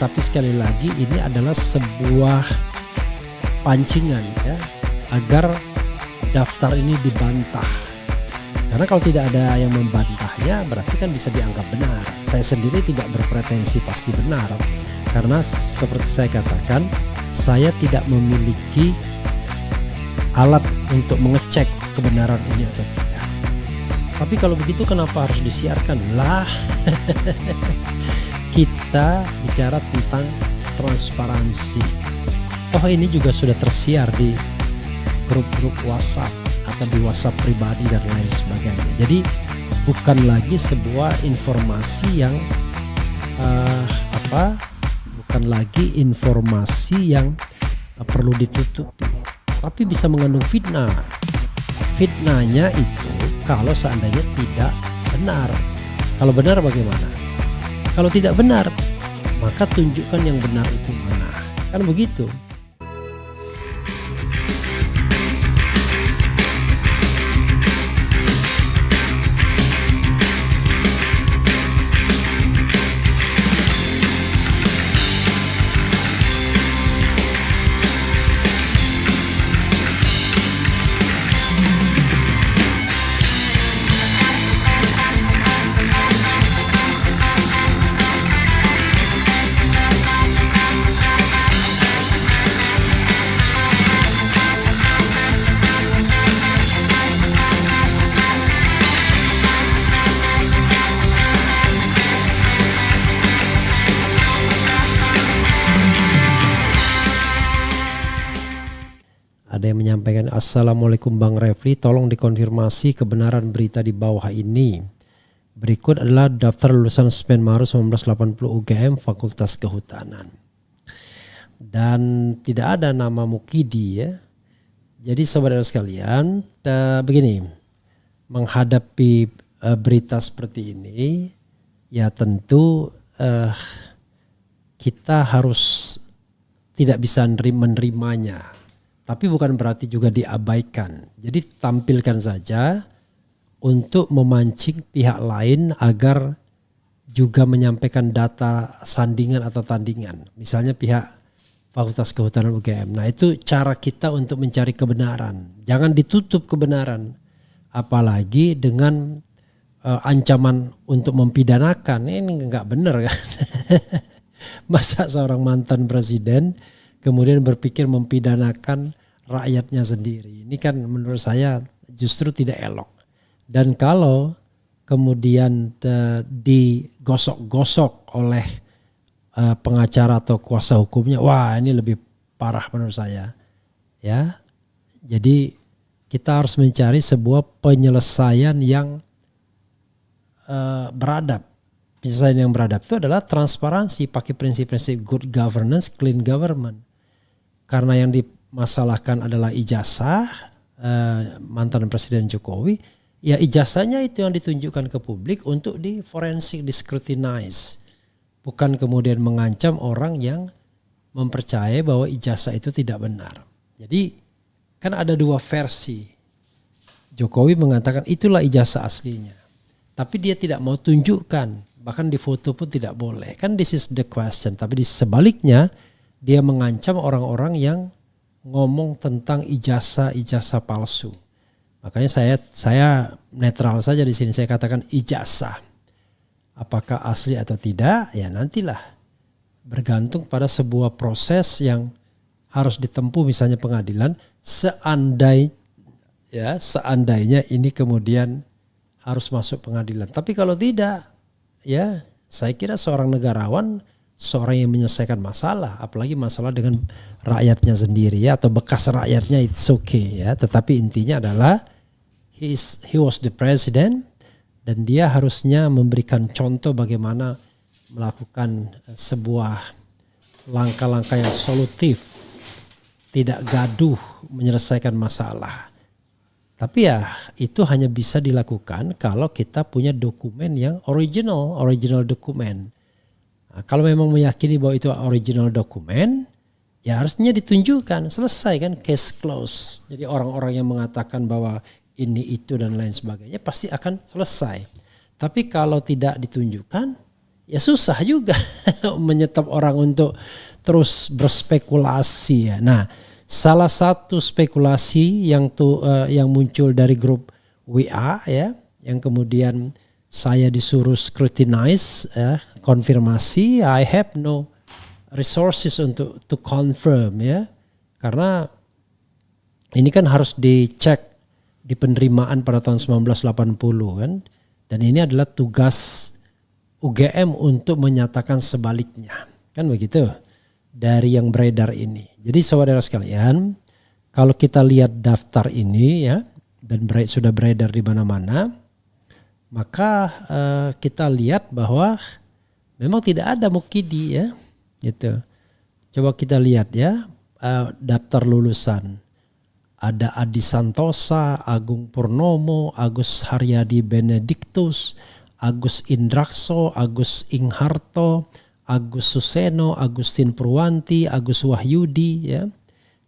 tetapi sekali lagi ini adalah sebuah pancingan ya, agar daftar ini dibantah. Karena kalau tidak ada yang membantahnya berarti kan bisa dianggap benar. Saya sendiri tidak berpretensi pasti benar, karena seperti saya katakan, saya tidak memiliki alat untuk mengecek kebenaran ini atau tidak. Tapi kalau begitu kenapa harus disiarkan? Lah, kita bicara tentang transparansi. Oh, ini juga sudah tersiar di grup-grup WhatsApp atau di WhatsApp pribadi dan lain sebagainya. Jadi bukan lagi sebuah informasi yang bukan lagi informasi yang perlu ditutupi, tapi bisa mengandung fitnah. Fitnahnya itu kalau seandainya tidak benar. Kalau benar bagaimana? Kalau tidak benar, maka tunjukkan yang benar itu mana. Kan begitu. Ada yang menyampaikan, Assalamualaikum Bang Refli, tolong dikonfirmasi kebenaran berita di bawah ini. Berikut adalah daftar lulusan SPEN Maret 1980 UGM Fakultas Kehutanan. Dan tidak ada nama Mukidi ya. Jadi saudara sekalian, begini, menghadapi berita seperti ini, ya tentu kita harus tidak bisa menerimanya. Tapi bukan berarti juga diabaikan. Jadi tampilkan saja untuk memancing pihak lain agar juga menyampaikan data sandingan atau tandingan. Misalnya pihak Fakultas Kehutanan UGM. Nah itu cara kita untuk mencari kebenaran. Jangan ditutup kebenaran. Apalagi dengan ancaman untuk mempidanakan. Ini nggak benar kan. Masa seorang mantan presiden kemudian berpikir mempidanakan rakyatnya sendiri. Ini kan menurut saya justru tidak elok. Dan kalau kemudian digosok-gosok oleh pengacara atau kuasa hukumnya, wah ini lebih parah menurut saya. Ya, jadi kita harus mencari sebuah penyelesaian yang beradab. Penyelesaian yang beradab itu adalah transparansi, pakai prinsip-prinsip good governance, clean government. Karena yang dimasalahkan adalah ijazah mantan Presiden Jokowi, ya ijazahnya itu yang ditunjukkan ke publik untuk di forensik, di scrutinize. Bukan kemudian mengancam orang yang mempercayai bahwa ijazah itu tidak benar. Jadi kan ada dua versi. Jokowi mengatakan itulah ijazah aslinya. Tapi dia tidak mau tunjukkan, bahkan di foto pun tidak boleh. Kan this is the question. Tapi di sebaliknya dia mengancam orang-orang yang ngomong tentang ijazah palsu. Makanya saya netral saja di sini, saya katakan ijazah. Apakah asli atau tidak? Ya nantilah. Bergantung pada sebuah proses yang harus ditempuh, misalnya pengadilan. Seandainya ini kemudian harus masuk pengadilan. Tapi kalau tidak, ya saya kira seorang negarawan, seorang yang menyelesaikan masalah, apalagi masalah dengan rakyatnya sendiri ya, atau bekas rakyatnya, it's okay ya. Tetapi intinya adalah he was the president dan dia harusnya memberikan contoh bagaimana melakukan sebuah langkah-langkah yang solutif, tidak gaduh menyelesaikan masalah. Tapi ya itu hanya bisa dilakukan kalau kita punya dokumen yang original dokumen. Nah, kalau memang meyakini bahwa itu original dokumen, ya harusnya ditunjukkan, selesai kan, case close. Jadi orang-orang yang mengatakan bahwa ini itu dan lain sebagainya pasti akan selesai. Tapi kalau tidak ditunjukkan, ya susah juga menyetop orang untuk terus berspekulasi ya. Nah, salah satu spekulasi yang muncul dari grup WA ya, yang kemudian saya disuruh scrutinize ya, konfirmasi, I have no resources untuk to confirm ya. Karena ini kan harus dicek di penerimaan pada tahun 1980 kan. Dan ini adalah tugas UGM untuk menyatakan sebaliknya. Kan begitu. Dari yang beredar ini. Jadi saudara sekalian, kalau kita lihat daftar ini ya, dan sudah beredar di mana-mana, maka kita lihat bahwa memang tidak ada Mukidi ya, gitu. Coba kita lihat ya, daftar lulusan. Ada Adi Santosa, Agung Purnomo, Agus Haryadi Benediktus, Agus Indrakso, Agus Ingharto, Agus Suseno, Agustin Purwanti, Agus Wahyudi ya.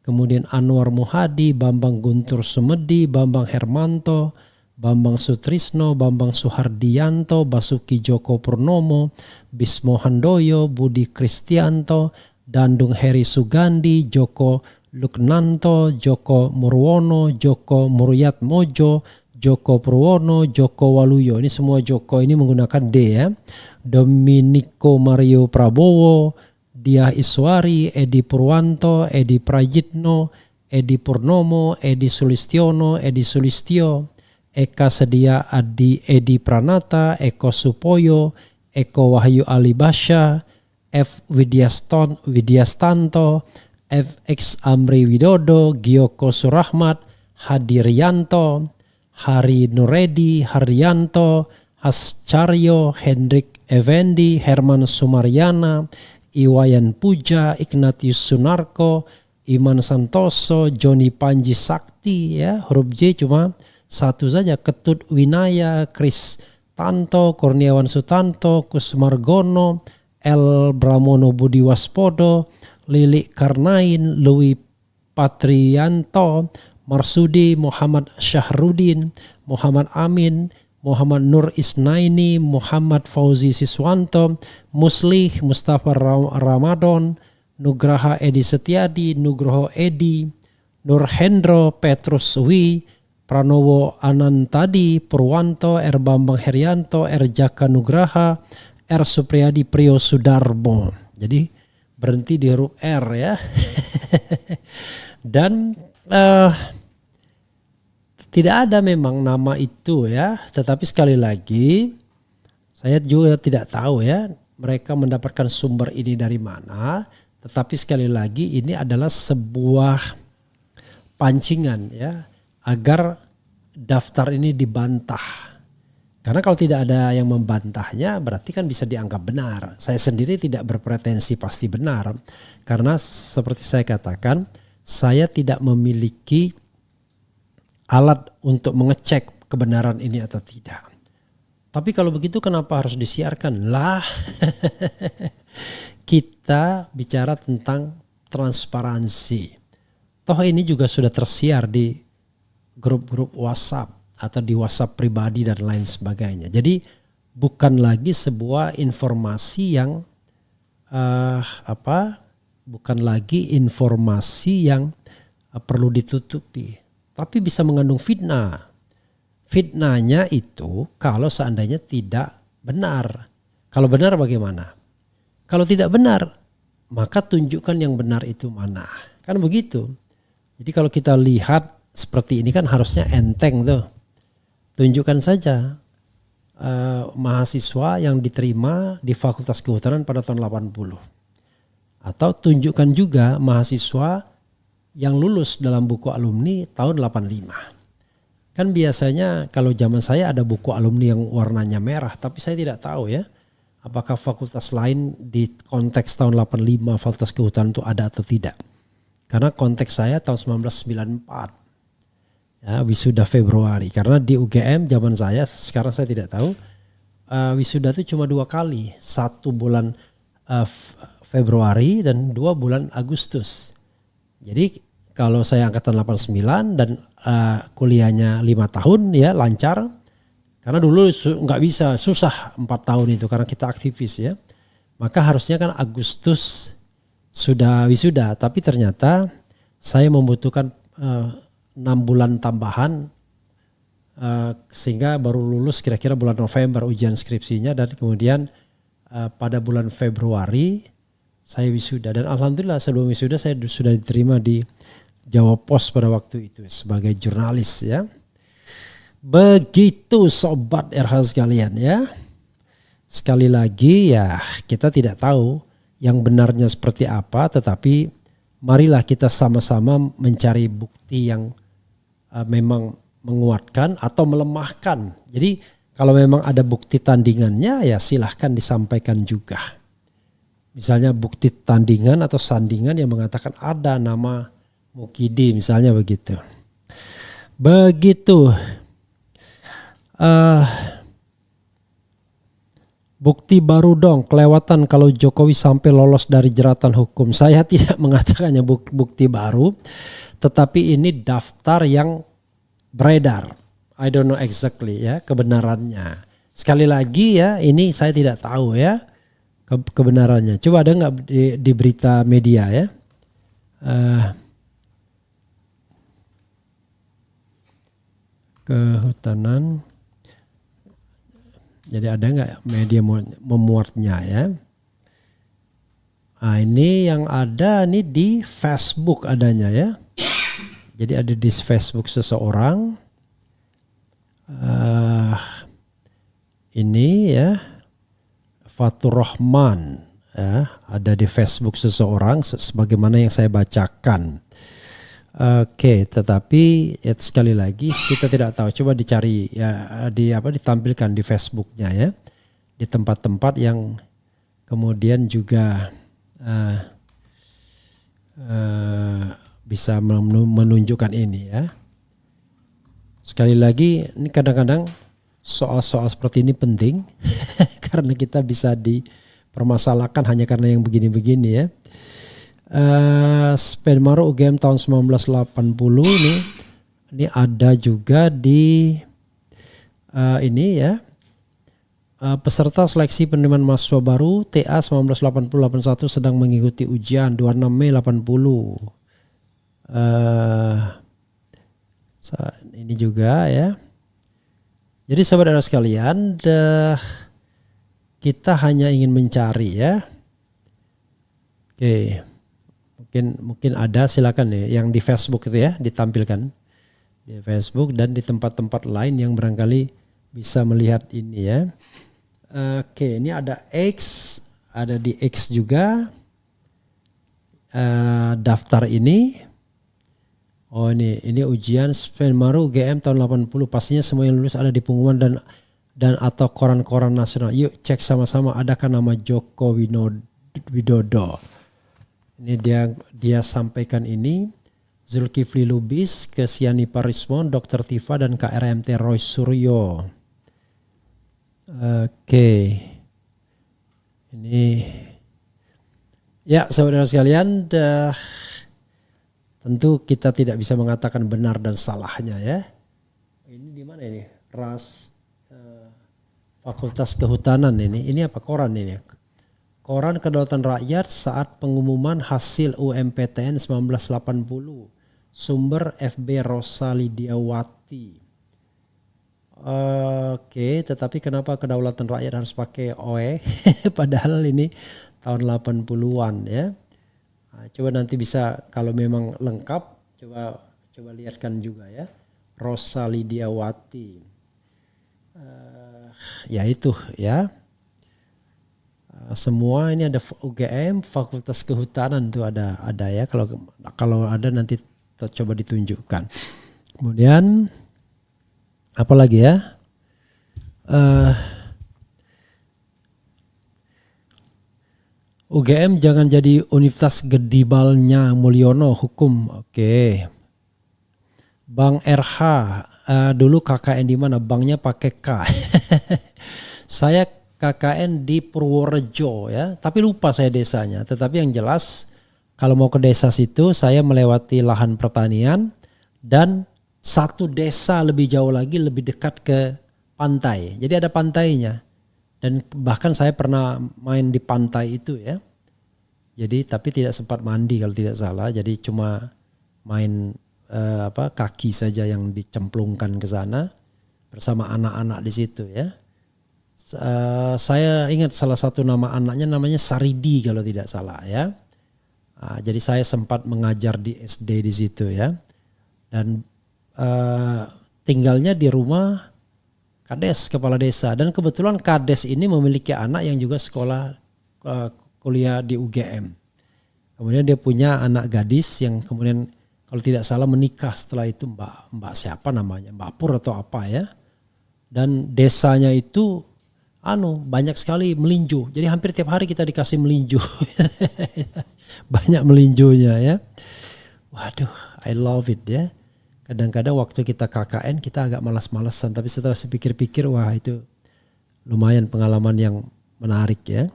Kemudian Anwar Muhadi, Bambang Guntur Sumedi, Bambang Hermanto, Bambang Sutrisno, Bambang Suhardianto, Basuki Joko Purnomo, Bismo Handoyo, Budi Kristianto, Dandung Heri Sugandi, Joko Luknanto, Joko Murwono, Joko Muryat Mojo, Joko Purwono, Joko Waluyo. Ini semua Joko ini menggunakan D ya. Dominico Mario Prabowo, Diah Iswari, Edi Purwanto, Edi Prajitno, Edi Purnomo, Edi Sulistiono, Edi Sulistyo, Eka Sedia Edi Pranata, Eko Supoyo, Eko Wahyu Alibasya, F Widyastanto, FX Amri Widodo, Gioko Surahmat, Hadirianto, Hari Nuredi, Haryanto, Hascaryo, Hendrik Effendi, Herman Sumaryana, Iwayan Puja, Ignatius Sunarko, Iman Santoso, Joni Panji Sakti ya, huruf J cuma satu saja, Ketut Winaya, Kris Tanto, Kurniawan Sutanto, Kusmargono, L Bramono Budi Waspodo, Lili Karnain, Louis Patrianto, Marsudi, Muhammad Syahrudin, Muhammad Amin, Muhammad Nur Isnaini, Muhammad Fauzi Siswanto, Muslih, Mustafa Ramadan, Nugraha Edi Setiadi, Nugroho Edi, Nur Hendro, Petrus Wi, Pranowo Anantadi, Purwanto, R Bambang Herianto, R Jaka Nugraha, R Supriyadi Priyo Sudarmo. Jadi berhenti di huruf R ya. Dan tidak ada memang nama itu ya, tetapi sekali lagi saya juga tidak tahu ya mereka mendapatkan sumber ini dari mana, tetapi sekali lagi ini adalah sebuah pancingan ya agar daftar ini dibantah. Karena kalau tidak ada yang membantahnya berarti kan bisa dianggap benar. Saya sendiri tidak berpretensi pasti benar karena seperti saya katakan saya tidak memiliki alat untuk mengecek kebenaran ini atau tidak. Tapi kalau begitu kenapa harus disiarkan? Lah kita bicara tentang transparansi. Toh ini juga sudah tersiar di grup-grup WhatsApp atau di WhatsApp pribadi dan lain sebagainya. Jadi bukan lagi sebuah informasi yang bukan lagi informasi yang perlu ditutupi. Tapi bisa mengandung fitnah. Fitnahnya itu kalau seandainya tidak benar. Kalau benar bagaimana? Kalau tidak benar, maka tunjukkan yang benar itu mana. Kan begitu. Jadi kalau kita lihat seperti ini kan harusnya enteng tuh. Tunjukkan saja mahasiswa yang diterima di Fakultas Kehutanan pada tahun 80. Atau tunjukkan juga mahasiswa yang lulus dalam buku alumni tahun 85. Kan biasanya kalau zaman saya ada buku alumni yang warnanya merah, tapi saya tidak tahu ya apakah fakultas lain di konteks tahun 85 Fakultas Kehutanan itu ada atau tidak. Karena konteks saya tahun 1994. Ya, wisuda Februari. Karena di UGM zaman saya, sekarang saya tidak tahu, wisuda itu cuma 2 kali. 1 bulan Februari dan 2 bulan Agustus. Jadi kalau saya angkatan 89 dan kuliahnya 5 tahun ya lancar, Karena dulu nggak bisa, susah 4 tahun itu karena kita aktivis ya. Maka harusnya kan Agustus sudah wisuda, tapi ternyata saya membutuhkan 6 bulan tambahan sehingga baru lulus kira-kira bulan November ujian skripsinya, dan kemudian pada bulan Februari saya wisuda, dan alhamdulillah sebelum wisuda saya sudah diterima di Jawa Pos pada waktu itu sebagai jurnalis ya. Begitu sobat RH sekalian ya. Sekali lagi ya, kita tidak tahu yang benarnya seperti apa, tetapi marilah kita sama-sama mencari bukti yang memang menguatkan atau melemahkan. Jadi kalau memang ada bukti tandingannya ya silahkan disampaikan juga. Misalnya bukti tandingan atau sandingan yang mengatakan ada nama Mukidi misalnya begitu. Begitu. Bukti baru dong, kelewatan kalau Jokowi sampai lolos dari jeratan hukum. Saya tidak mengatakannya bukti baru, tetapi ini daftar yang beredar. I don't know exactly ya kebenarannya. Sekali lagi ya, ini saya tidak tahu ya kebenarannya. Coba ada nggak di berita media ya? Kehutanan. Jadi ada nggak media memuatnya ya? Nah ini yang ada nih di Facebook adanya ya. Jadi ada di Facebook seseorang. Ini ya Fatur Rahman ya, ada di Facebook seseorang sebagaimana yang saya bacakan. Oke, tetapi ya, sekali lagi kita tidak tahu. Coba dicari ya ditampilkan di Facebooknya ya, di tempat-tempat yang kemudian juga bisa menunjukkan ini ya. Sekali lagi ini kadang-kadang soal-soal seperti ini penting karena kita bisa dipermasalahkan hanya karena yang begini-begini ya. Spenmaru UGM tahun 1980 ini ada juga di ini ya, peserta seleksi penerimaan mahasiswa baru TA 1980-81 sedang mengikuti ujian 26 Mei 80. Ini juga ya. Jadi saudara sekalian, kita hanya ingin mencari ya. Oke. Mungkin ada, silakan ya yang di Facebook itu ya ditampilkan di Facebook dan di tempat-tempat lain yang barangkali bisa melihat ini ya. Oke, ini ada X, ada di X juga daftar ini. Oh ini ujian Spenmaru UGM tahun 80, pastinya semua yang lulus ada di pengumuman dan atau koran-koran nasional. Yuk cek sama-sama adakah nama Joko Widodo. Ini dia sampaikan ini. Zulkifli Lubis, Kesiani Parismon, Dr. Tifa dan KRMT Roy Suryo. Oke. Ini ya saudara sekalian, tentu kita tidak bisa mengatakan benar dan salahnya ya. Ini di mana ini? Fakultas Kehutanan ini. Ini apa koran ini? Koran Kedaulatan Rakyat saat pengumuman hasil UMPTN 1980. Sumber FB Rosa Lidiawati. Oke, tetapi kenapa Kedaulatan Rakyat harus pakai OE? Padahal ini tahun 80-an ya. Nah, coba nanti bisa kalau memang lengkap coba lihatkan juga ya. Rosa Lidiawati. Ya itu ya. Semua ini ada UGM Fakultas Kehutanan tuh ada ya, kalau ada nanti coba ditunjukkan. Kemudian apa lagi ya? UGM jangan jadi Universitas Gedibalnya Mulyono hukum. Oke. Bang RH dulu KKN di mana? Banknya pakai K. Saya KKN di Purworejo ya, tapi lupa saya desanya. Tetapi yang jelas kalau mau ke desa situ saya melewati lahan pertanian dan satu desa lebih jauh lagi lebih dekat ke pantai. Jadi ada pantainya. Dan bahkan saya pernah main di pantai itu ya. Jadi tapi tidak sempat mandi kalau tidak salah. Jadi cuma main kaki saja yang dicemplungkan ke sana bersama anak-anak di situ ya. Saya ingat salah satu nama anaknya namanya Saridi kalau tidak salah ya. Jadi saya sempat mengajar di SD di situ ya. Dan tinggalnya di rumah Kades, kepala desa. Dan kebetulan Kades ini memiliki anak yang juga sekolah kuliah di UGM. Kemudian dia punya anak gadis yang kemudian kalau tidak salah menikah setelah itu Mbak siapa namanya, Mbak Pur atau apa ya. Dan desanya itu banyak sekali melinju. Jadi hampir tiap hari kita dikasih melinju. Banyak melinjunya ya. Waduh, I love it ya. Kadang-kadang waktu kita KKN kita agak malas-malasan, tapi setelah saya pikir-pikir wah itu lumayan pengalaman yang menarik ya.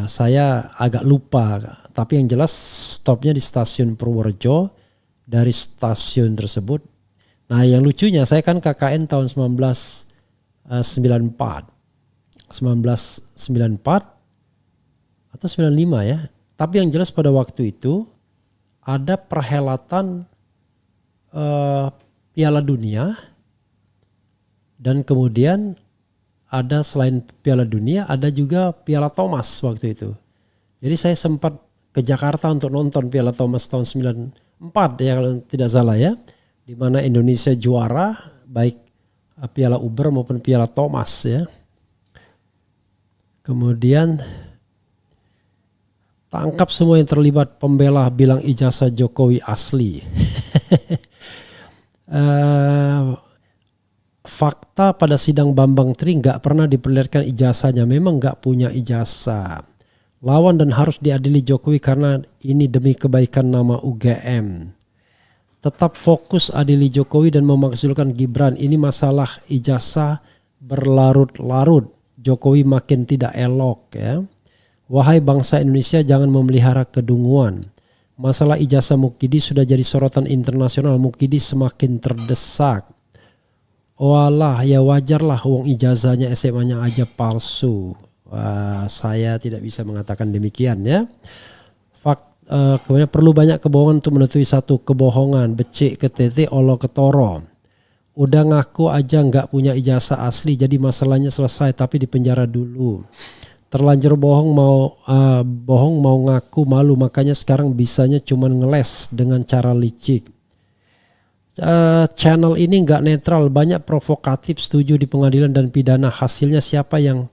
Saya agak lupa, tapi yang jelas stopnya di stasiun Purworejo. Dari stasiun tersebut, nah yang lucunya saya kan KKN tahun 1994 atau 95 ya. Tapi yang jelas pada waktu itu ada perhelatan Piala Dunia, dan kemudian ada selain Piala Dunia ada juga Piala Thomas waktu itu. Jadi saya sempat ke Jakarta untuk nonton Piala Thomas tahun 94 ya kalau tidak salah ya, di mana Indonesia juara baik Piala Uber maupun Piala Thomas ya. Kemudian tangkap semua yang terlibat, pembela bilang ijazah Jokowi asli. Fakta pada sidang Bambang Tri nggak pernah diperlihatkan ijazahnya, memang nggak punya ijazah. Lawan dan harus diadili Jokowi karena ini demi kebaikan nama UGM. Tetap fokus adili Jokowi dan memakzulkan Gibran. Ini masalah ijazah berlarut-larut. Jokowi makin tidak elok ya. Wahai bangsa Indonesia, jangan memelihara kedunguan. Masalah ijazah Mukidi sudah jadi sorotan internasional. Mukidi semakin terdesak. Walah ya wajarlah wong ijazahnya SMA-nya aja palsu. Wah, saya tidak bisa mengatakan demikian ya. Kemudian perlu banyak kebohongan untuk menutupi satu kebohongan. Becik ke tete olo ketoro. Udah ngaku aja nggak punya ijazah asli, jadi masalahnya selesai tapi di penjara dulu. Terlanjur bohong mau ngaku malu, makanya sekarang bisanya cuma ngeles dengan cara licik. Channel ini nggak netral, banyak provokatif, setuju di pengadilan dan pidana. Hasilnya siapa yang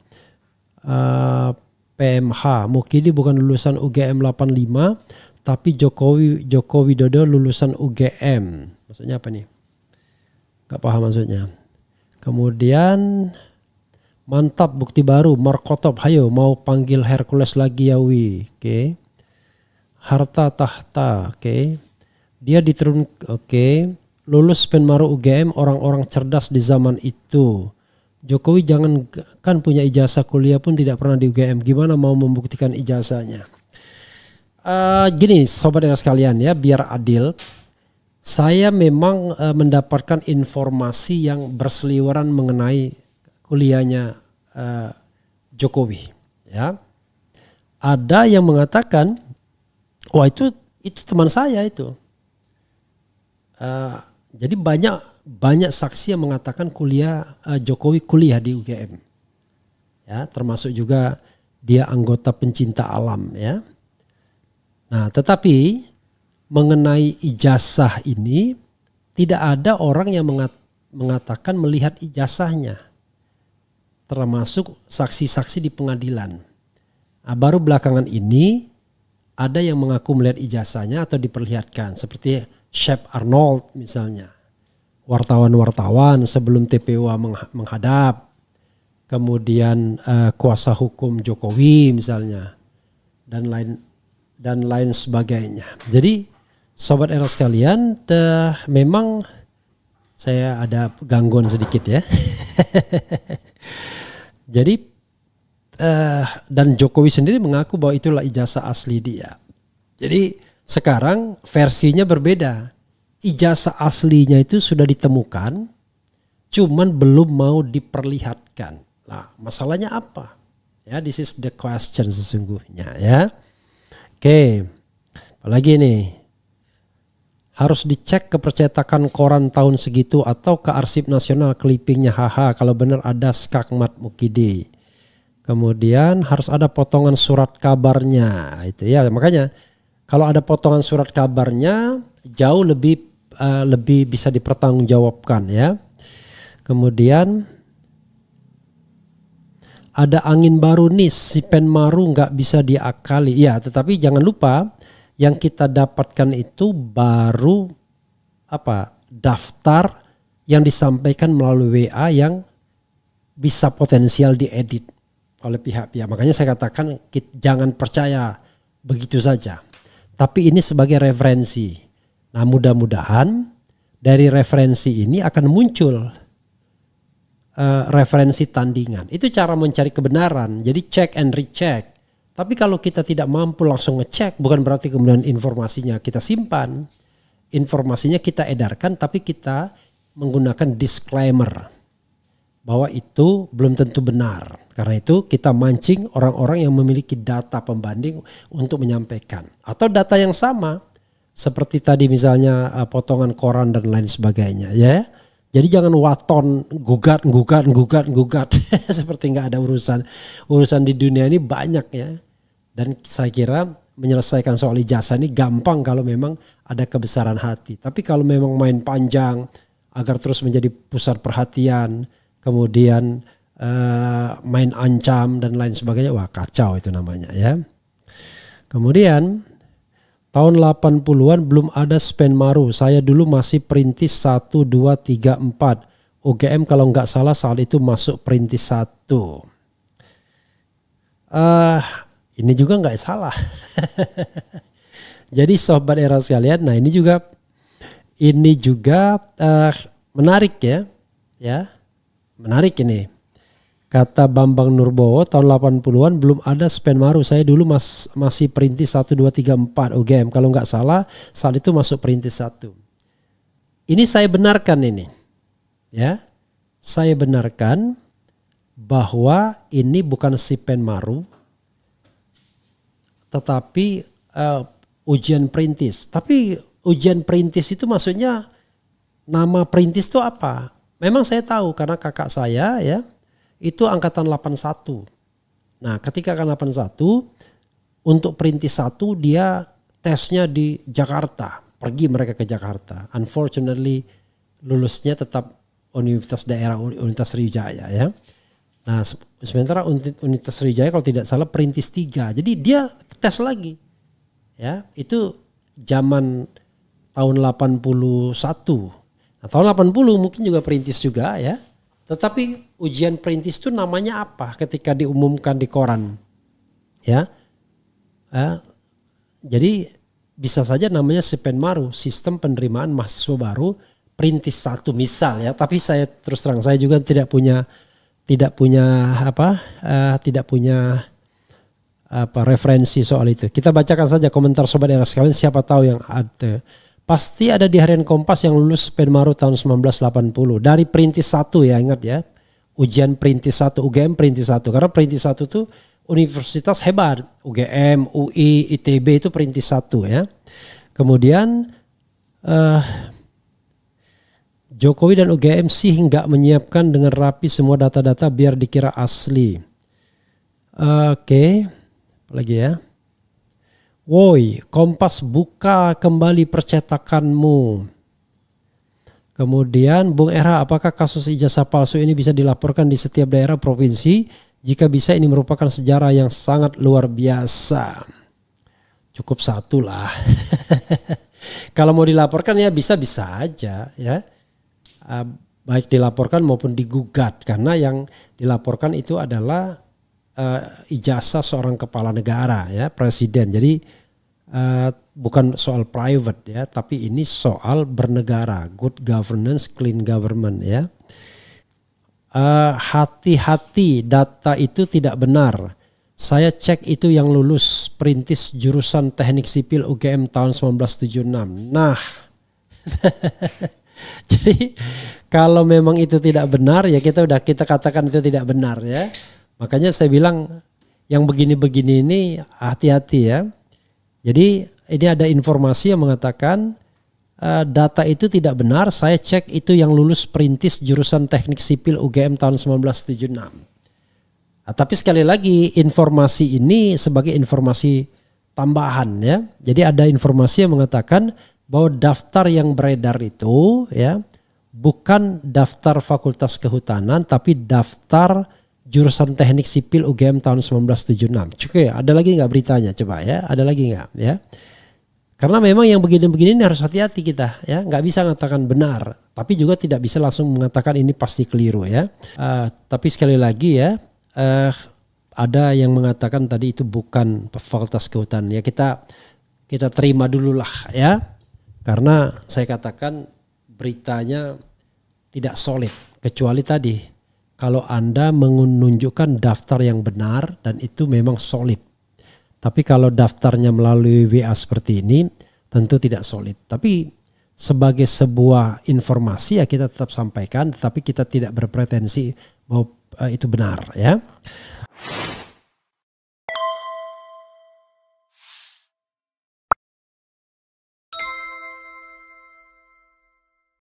PMH? Mukidi bukan lulusan UGM 85, tapi Joko Widodo lulusan UGM. Maksudnya apa nih? Gak paham maksudnya. Kemudian mantap bukti baru, Markotop, hayo mau panggil Hercules lagi ya wi. Oke. Harta tahta, oke. Dia diturun, oke. Lulus Penmaru UGM, orang-orang cerdas di zaman itu. Jokowi jangan kan punya ijazah kuliah pun tidak pernah di UGM. Gimana mau membuktikan ijazahnya? Gini sobat sekalian ya, biar adil. Saya memang mendapatkan informasi yang berseliweran mengenai kuliahnya Jokowi. Ya, ada yang mengatakan, wah itu teman saya itu. Jadi banyak saksi yang mengatakan Jokowi kuliah di UGM. Ya, termasuk juga dia anggota pencinta alam ya. Nah, tetapi mengenai ijazah ini tidak ada orang yang mengatakan melihat ijazahnya, termasuk saksi-saksi di pengadilan. Nah, baru belakangan ini ada yang mengaku melihat ijazahnya atau diperlihatkan, seperti Chef Arnold misalnya, wartawan-wartawan sebelum TPU menghadap, kemudian kuasa hukum Jokowi misalnya, dan lain sebagainya. Jadi sobat era sekalian, memang saya ada gangguan sedikit ya. Jadi dan Jokowi sendiri mengaku bahwa itulah ijazah asli dia. Jadi sekarang versinya berbeda. Ijazah aslinya itu sudah ditemukan cuman belum mau diperlihatkan. Nah, masalahnya apa? Ya, this is the question sesungguhnya ya. Oke, apalagi nih? Harus dicek ke percetakan koran tahun segitu atau ke arsip nasional clippingnya, haha, kalau benar ada Skakmat Mukidi. Kemudian harus ada potongan surat kabarnya, itu ya. Makanya kalau ada potongan surat kabarnya jauh lebih bisa dipertanggungjawabkan ya. Kemudian ada angin baru nih, si Penmaru nggak bisa diakali. Ya, tetapi jangan lupa yang kita dapatkan itu baru daftar yang disampaikan melalui WA yang bisa potensial diedit oleh pihak-pihak. Makanya saya katakan jangan percaya begitu saja. Tapi ini sebagai referensi. Nah, mudah-mudahan dari referensi ini akan muncul referensi tandingan. Itu cara mencari kebenaran. Jadi check and recheck. Tapi kalau kita tidak mampu langsung ngecek, bukan berarti kemudian informasinya kita simpan. Informasinya kita edarkan, tapi kita menggunakan disclaimer bahwa itu belum tentu benar. Karena itu kita mancing orang-orang yang memiliki data pembanding untuk menyampaikan. Atau data yang sama, seperti tadi misalnya potongan koran dan lain sebagainya. Ya. Jadi jangan waton gugat seperti nggak ada urusan. Urusan di dunia ini banyak ya. Dan saya kira menyelesaikan soal ijazah ini gampang kalau memang ada kebesaran hati. Tapi kalau memang main panjang agar terus menjadi pusat perhatian, kemudian main ancam dan lain sebagainya, wah kacau itu namanya ya. Kemudian tahun 80-an belum ada Penmaru. Saya dulu masih perintis 1, 2, 3, 4. UGM kalau nggak salah saat itu masuk perintis 1. Ini juga nggak salah. Jadi sobat era sekalian, nah ini juga menarik ya. Menarik ini. Kata Bambang Nurbowo tahun 80-an belum ada Penmaru. Saya dulu masih perintis 1, 2, 3, 4 UGM. Kalau nggak salah saat itu masuk perintis 1. Ini saya benarkan ini. Ya. Saya benarkan bahwa ini bukan si Penmaru, tetapi ujian perintis. Tapi ujian perintis itu maksudnya nama perintis itu apa? Memang saya tahu karena kakak saya ya itu angkatan 81. Nah, ketika angkatan 81 untuk perintis 1 dia tesnya di Jakarta. Pergi mereka ke Jakarta. Unfortunately lulusnya tetap Universitas Daerah Universitas Sriwijaya ya. Nah, sementara Universitas Sriwijaya kalau tidak salah perintis 3. Jadi dia tes lagi. Ya, itu zaman tahun 81. Nah, tahun 80 mungkin juga perintis juga ya. Tetapi ujian perintis itu namanya apa ketika diumumkan di koran? Ya. Jadi bisa saja namanya Penmaru, sistem penerimaan mahasiswa baru perintis 1 misal ya. Tapi saya terus terang saya juga tidak punya referensi soal itu. Kita bacakan saja komentar sobat era sekalian, siapa tahu yang ada. Pasti ada di harian Kompas yang lulus Penmaru tahun 1980 dari perintis 1 ya, ingat ya. Ujian perintis 1, UGM perintis 1. Karena perintis 1 itu universitas hebat. UGM, UI, ITB itu perintis 1 ya. Kemudian Jokowi dan UGM sih nggak menyiapkan dengan rapi semua data-data biar dikira asli. Oke. Apalagi ya. Woi, Kompas buka kembali percetakanmu. Kemudian Bung Era, apakah kasus ijazah palsu ini bisa dilaporkan di setiap daerah provinsi? Jika bisa ini merupakan sejarah yang sangat luar biasa. Cukup 1 lah. Kalau mau dilaporkan ya bisa-bisa aja ya. Baik dilaporkan maupun digugat. Karena yang dilaporkan itu adalah ijazah seorang kepala negara ya, presiden. Jadi bukan soal private ya, tapi ini soal bernegara, good governance, clean government ya. Hati-hati, data itu tidak benar. Saya cek itu yang lulus perintis jurusan teknik sipil UGM tahun 1976. Nah, Jadi kalau memang itu tidak benar ya kita katakan itu tidak benar ya. Makanya saya bilang yang begini-begini ini hati-hati ya. Jadi ini ada informasi yang mengatakan data itu tidak benar. Saya cek itu yang lulus perintis jurusan Teknik Sipil UGM tahun 1976. Tapi sekali lagi informasi ini sebagai informasi tambahan ya. Jadi ada informasi yang mengatakan bahwa daftar yang beredar itu ya bukan daftar Fakultas Kehutanan tapi daftar jurusan Teknik Sipil UGM tahun 1976. Oke, ada lagi nggak beritanya? Coba ya, ada lagi nggak ya? Karena memang yang begini-begini ini harus hati-hati kita ya, nggak bisa mengatakan benar, tapi juga tidak bisa langsung mengatakan ini pasti keliru ya. Tapi sekali lagi ya, ada yang mengatakan tadi itu bukan Fakultas Kehutanan ya, kita terima dulu lah ya, karena saya katakan beritanya tidak solid kecuali tadi. Kalau Anda menunjukkan daftar yang benar dan itu memang solid. Tapi kalau daftarnya melalui WA seperti ini tentu tidak solid. Tapi sebagai sebuah informasi ya kita tetap sampaikan, tetapi kita tidak berpretensi bahwa itu benar ya.